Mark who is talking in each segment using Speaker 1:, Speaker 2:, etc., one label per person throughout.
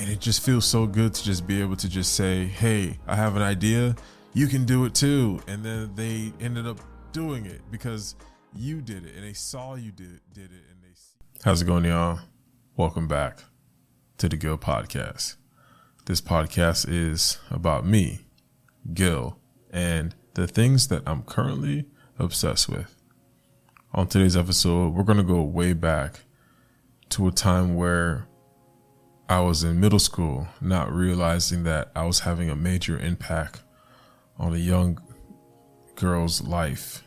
Speaker 1: And it just feels so good to just be able to just say, hey, I have an idea. You can do it too. And then they ended up doing it because you did it and they saw you did it. And they. How's it going, y'all? Welcome back to the Gil Podcast. This podcast is about me, Gil, and the things that I'm currently obsessed with. On today's episode, we're going to go way back to a time where I was in middle school, not realizing that I was having a major impact on a young girl's life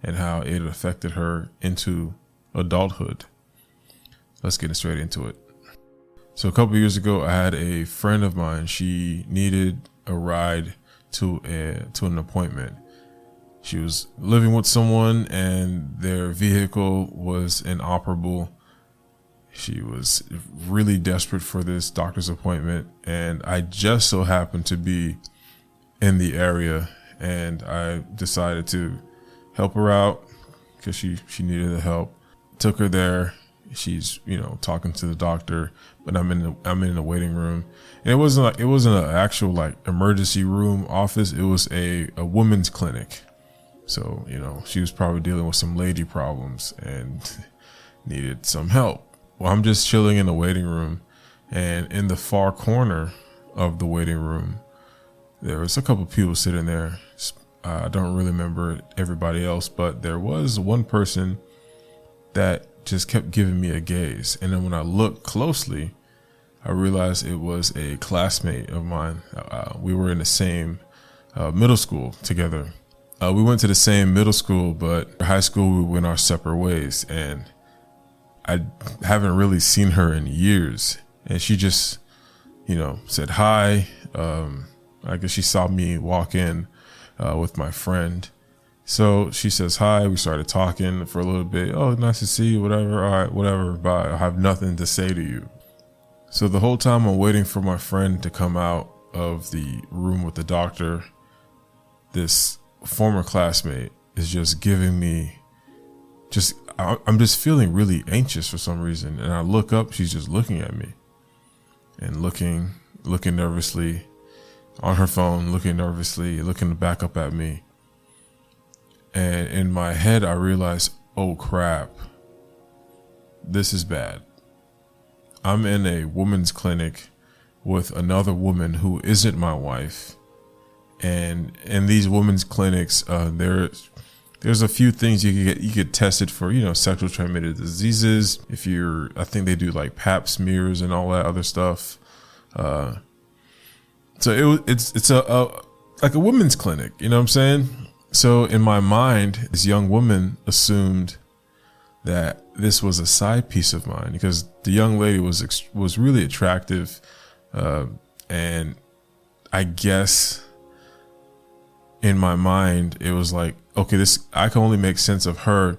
Speaker 1: and how it affected her into adulthood. Let's get straight into it. So a couple of years ago, I had a friend of mine. She needed a ride to an appointment. She was living with someone and their vehicle was inoperable. She was really desperate for this doctor's appointment, and I just so happened to be in the area, and I decided to help her out because she needed the help. Took her there. She's talking to the doctor, but I'm in the waiting room, and it wasn't an actual emergency room office. It was a women's clinic, so she was probably dealing with some lady problems and needed some help. Well, I'm just chilling in the waiting room, and in the far corner of the waiting room, there was a couple of people sitting there. I don't really remember everybody else, but there was one person that just kept giving me a gaze. And then when I looked closely, I realized it was a classmate of mine. We were in the same middle school together. We went to the same middle school, but high school, we went our separate ways. And I haven't really seen her in years. And she just, said hi. I guess she saw me walk in with my friend. So she says hi. We started talking for a little bit. Oh, nice to see you, whatever. All right, whatever. Bye. I have nothing to say to you. So the whole time I'm waiting for my friend to come out of the room with the doctor, this former classmate is just giving me I'm just feeling really anxious for some reason. And I look up, she's just looking at me and looking nervously on her phone, looking back up at me. And in my head, I realized, oh crap, this is bad. I'm in a women's clinic with another woman who isn't my wife. And in these women's clinics, there's a few things you get tested for, sexually transmitted diseases. I think they do pap smears and all that other stuff. So it's a women's clinic, you know what I'm saying? So in my mind, this young woman assumed that this was a side piece of mine because the young lady was really attractive, and I guess in my mind it was okay, I can only make sense of her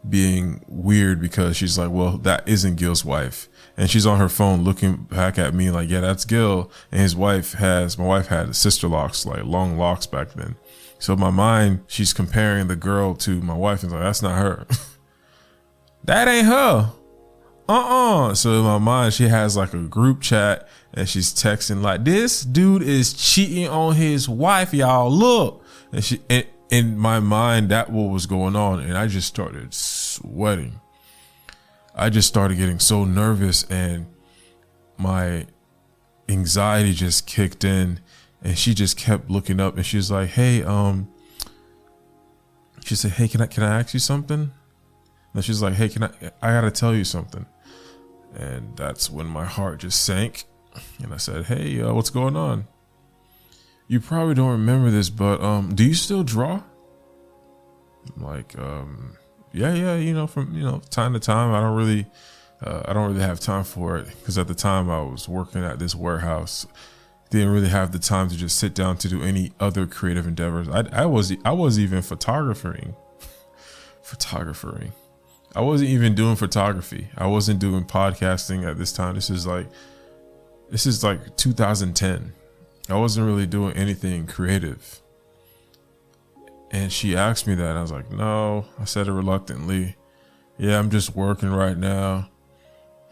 Speaker 1: being weird because she's well, that isn't Gil's wife. And she's on her phone looking back at me yeah, that's Gil. And my wife had sister locks, long locks back then. So in my mind, she's comparing the girl to my wife and that's not her. That ain't her. So in my mind, she has a group chat and she's texting this dude is cheating on his wife, y'all. Look. And in my mind, that what was going on. And I just started sweating. I just started getting so nervous and my anxiety just kicked in, and she just kept looking up and she was like, hey, she said, hey, can I ask you something? And she's like, hey, I gotta tell you something. And that's when my heart just sank. And I said, hey, what's going on? You probably don't remember this, but do you still draw? I'm yeah, from time to time. I don't really have time for it because at the time I was working at this warehouse. Didn't really have the time to just sit down to do any other creative endeavors. I was even photographing. I wasn't even doing photography. I wasn't doing podcasting at this time. This is 2010. I wasn't really doing anything creative. And she asked me that. I was like, no. I said it reluctantly. Yeah, I'm just working right now.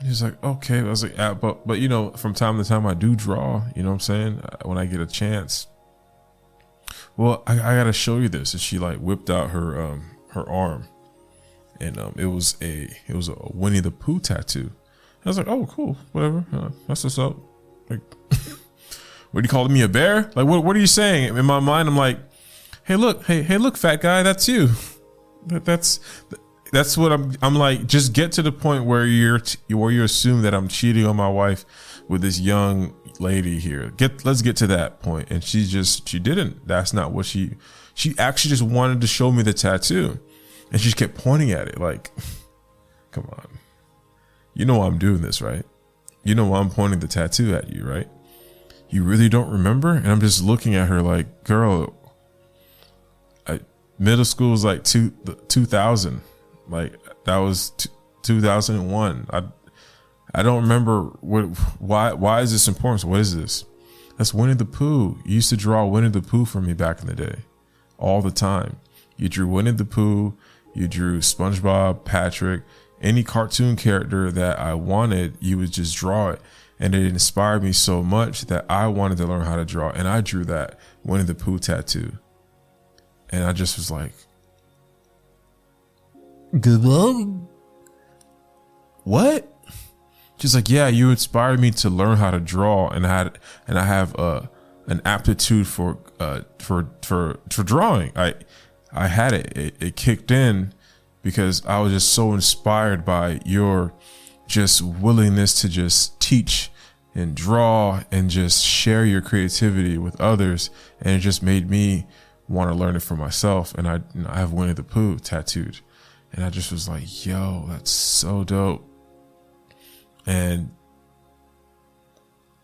Speaker 1: He's like, okay. I was like, but you know, from time to time I do draw, you know what I'm saying? When I get a chance. Well, I gotta show you this. And she like whipped out her arm, and it was a Winnie the Pooh tattoo. I was like, oh, cool, whatever. That's what's up. Like, what are you calling me, a bear? Like, what are you saying? In my mind, I'm like, hey, look, fat guy, that's you. That's what I'm like. Just get to the point where you assume that I'm cheating on my wife with this young lady here. Let's get to that point. And she didn't. That's not what she actually just wanted to show me the tattoo, and she just kept pointing at it like, come on, you know why I'm doing this, right? You know why I'm pointing the tattoo at you, right? You really don't remember? And I'm just looking at her like, girl, middle school was like 2000. Like that was 2001. I don't remember why is this important? So what is this? That's Winnie the Pooh. You used to draw Winnie the Pooh for me back in the day. All the time. You drew Winnie the Pooh, you drew SpongeBob, Patrick, any cartoon character that I wanted, you would just draw it. And it inspired me so much that I wanted to learn how to draw. And I drew that Winnie the Pooh tattoo. And I just was like, what? She's like, yeah, you inspired me to learn how to draw, and I have an aptitude for drawing. I had it. It kicked in because I was just so inspired by your just willingness to just teach and draw and just share your creativity with others, and it just made me want to learn it for myself. And I have Winnie the Pooh tattooed. And I just was like, yo, that's so dope. And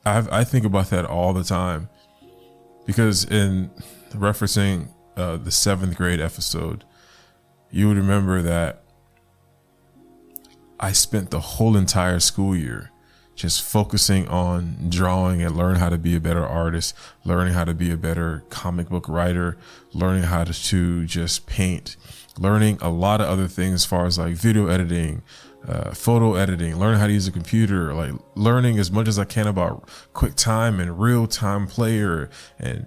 Speaker 1: I think about that all the time, because in referencing the 7th grade episode, you would remember that I spent the whole entire school year just focusing on drawing and learning how to be a better artist, learning how to be a better comic book writer, learning how to just paint, learning a lot of other things as far as like video editing, photo editing, learning how to use a computer, like learning as much as I can about QuickTime and real-time player and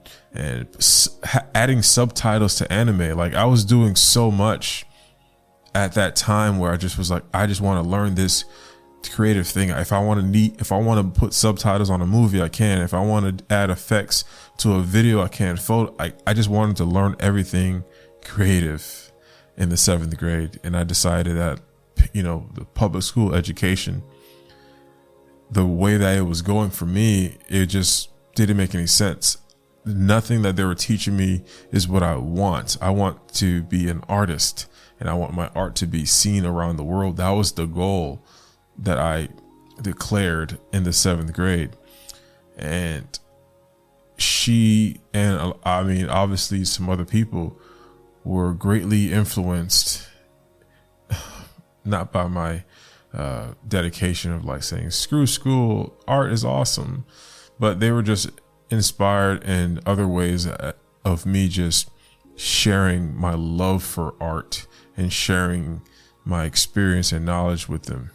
Speaker 1: adding subtitles to anime. Like I was doing so much at that time where I just was like, I just want to learn this creative thing. If I want to put subtitles on a movie, I can. If I want to add effects to a video, I can. I just wanted to learn everything creative in the 7th grade. And I decided that, you know, the public school education, the way that it was going for me, it just didn't make any sense. Nothing that they were teaching me is what I want. I want to be an artist, and I want my art to be seen around the world. That was the goal that I declared in the 7th grade. And she, and I mean, obviously some other people were greatly influenced, not by my dedication of like saying, screw school, art is awesome, but they were just inspired in other ways of me just sharing my love for art and sharing my experience and knowledge with them.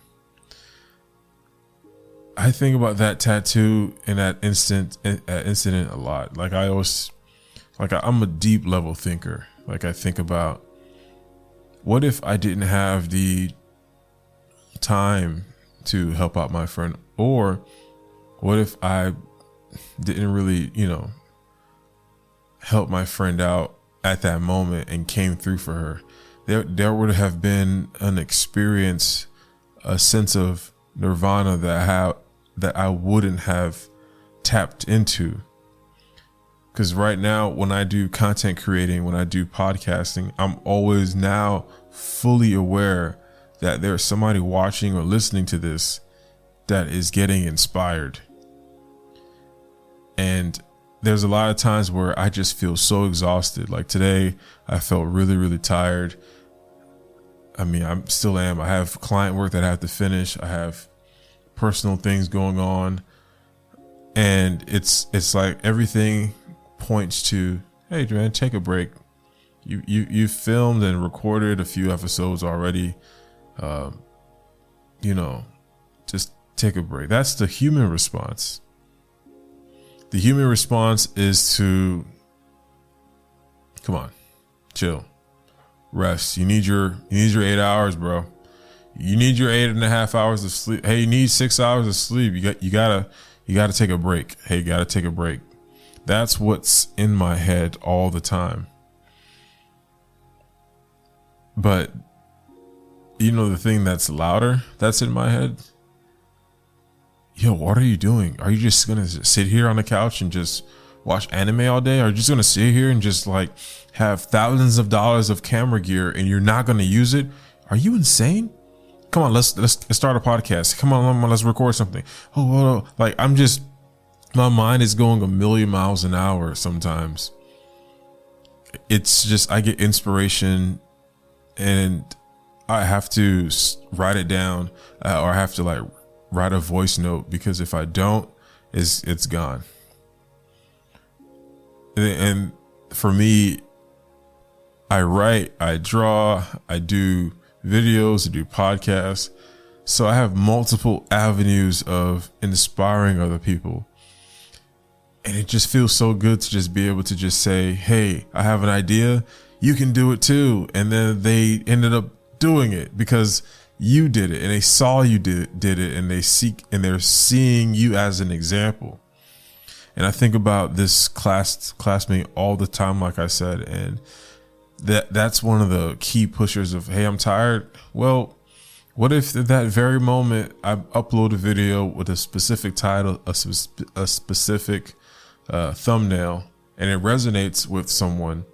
Speaker 1: I think about that tattoo and that incident a lot. Like I'm a deep level thinker. Like I think about, what if I didn't have the time to help out my friend? Or what if I didn't really, you know, help my friend out at that moment and came through for her? There would have been an experience, a sense of nirvana that I wouldn't have tapped into. Because right now, when I do content creating, when I do podcasting, I'm always now fully aware that there's somebody watching or listening to this that is getting inspired. And there's a lot of times where I just feel so exhausted. Like today, I felt really, really tired. I mean, I still am. I have client work that I have to finish. I have personal things going on. And it's like everything points to, hey, man, take a break. You filmed and recorded a few episodes already. You know, just take a break. That's the human response. The human response is to, come on, chill, rest. You need your 8 hours, bro. You need your 8.5 hours of sleep. Hey, you need 6 hours of sleep. You gotta take a break. Hey, you gotta take a break. That's what's in my head all the time. But you know the thing that's louder that's in my head? Yo, what are you doing? Are you just gonna sit here on the couch and just watch anime all day? Are you just gonna sit here and just like have thousands of dollars of camera gear and you're not gonna use it? Are you insane? Come on, let's start a podcast. Come on, let's record something. Oh, like my mind is going a million miles an hour sometimes. It's just, I get inspiration and I have to write it down or I have to like write a voice note, because if I don't, it's gone. And for me, I write, I draw, I do videos, I do podcasts. So I have multiple avenues of inspiring other people. And it just feels so good to just be able to just say, hey, I have an idea. You can do it too. And then they ended up doing it because you did it and they saw you did it and they're seeing you as an example. And I think about this classmate all the time, like I said, and that's one of the key pushers of, hey, I'm tired. Well, what if at that very moment I upload a video with a specific title, a specific thumbnail, and it resonates with someone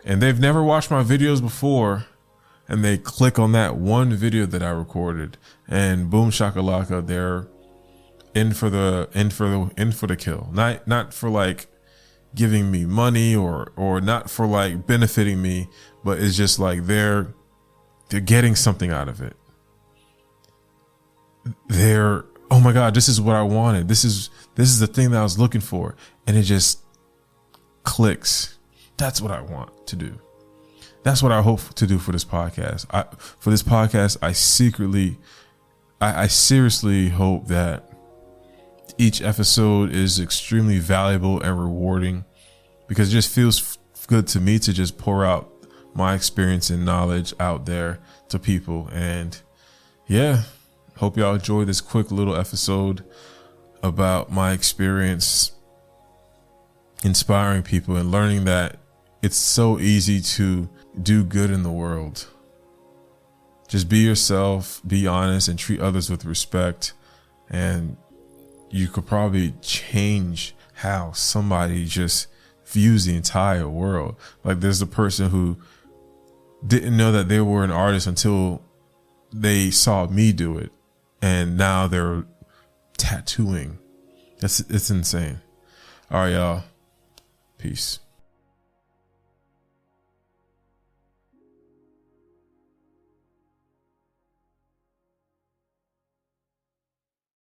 Speaker 1: and they've never watched my videos before, and they click on that one video that I recorded, and boom shakalaka, they're in for the kill. Not for like giving me money or not for like benefiting me, but it's just like they're getting something out of it. They're, oh my God, this is what I wanted. This is the thing that I was looking for. And it just clicks. That's what I want to do. That's what I hope to do for this podcast. I seriously hope that each episode is extremely valuable and rewarding, because it just feels good to me to just pour out my experience and knowledge out there to people. And yeah, hope y'all enjoy this quick little episode about my experience inspiring people and learning that it's so easy to do good in the world. Just be yourself, be honest, and treat others with respect. And you could probably change how somebody just views the entire world. Like there's a person who didn't know that they were an artist until they saw me do it. And now they're tattooing. It's insane. All right, y'all. Peace.